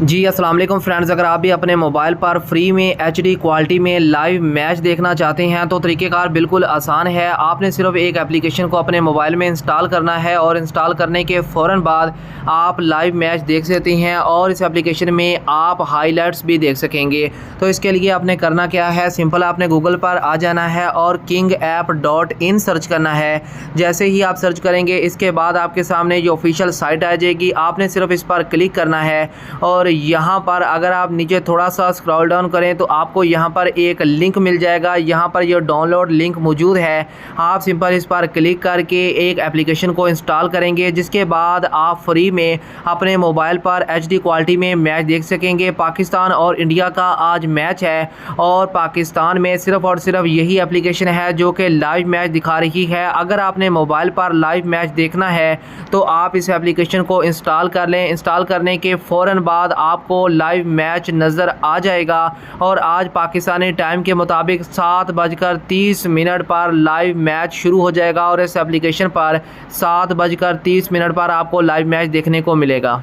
जी अस्सलाम वालेकुम फ्रेंड्स, अगर आप भी अपने मोबाइल पर फ्री में एचडी क्वालिटी में लाइव मैच देखना चाहते हैं तो तरीक़ेकार बिल्कुल आसान है। आपने सिर्फ एक एप्लीकेशन को अपने मोबाइल में इंस्टॉल करना है और इंस्टॉल करने के फ़ौरन बाद आप लाइव मैच देख सकते हैं और इस एप्लीकेशन में आप हाइलाइट्स भी देख सकेंगे। तो इसके लिए आपने करना क्या है, सिंपल आपने गूगल पर आ जाना है और kingapp.in सर्च करना है। जैसे ही आप सर्च करेंगे इसके बाद आपके सामने ये ऑफिशियल साइट आ जाएगी। आपने सिर्फ इस पर क्लिक करना है और यहाँ पर अगर आप नीचे थोड़ा सा स्क्रॉल डाउन करें तो आपको यहाँ पर एक लिंक मिल जाएगा। यहाँ पर ये डाउनलोड लिंक मौजूद है। आप सिंपल इस पर क्लिक करके एक एप्लीकेशन को इंस्टॉल करेंगे, जिसके बाद आप फ्री में अपने मोबाइल पर एचडी क्वालिटी में मैच देख सकेंगे। पाकिस्तान और इंडिया का आज मैच है और पाकिस्तान में सिर्फ और सिर्फ यही एप्लीकेशन है जो कि लाइव मैच दिखा रही है। अगर आपने मोबाइल पर लाइव मैच देखना है तो आप इस एप्लीकेशन को इंस्टॉल कर लें। इंस्टॉल करने के फ़ौरन बाद आपको लाइव मैच नज़र आ जाएगा और आज पाकिस्तानी टाइम के मुताबिक 7:30 पर लाइव मैच शुरू हो जाएगा और इस एप्लीकेशन पर 7:30 पर आपको लाइव मैच देखने को मिलेगा।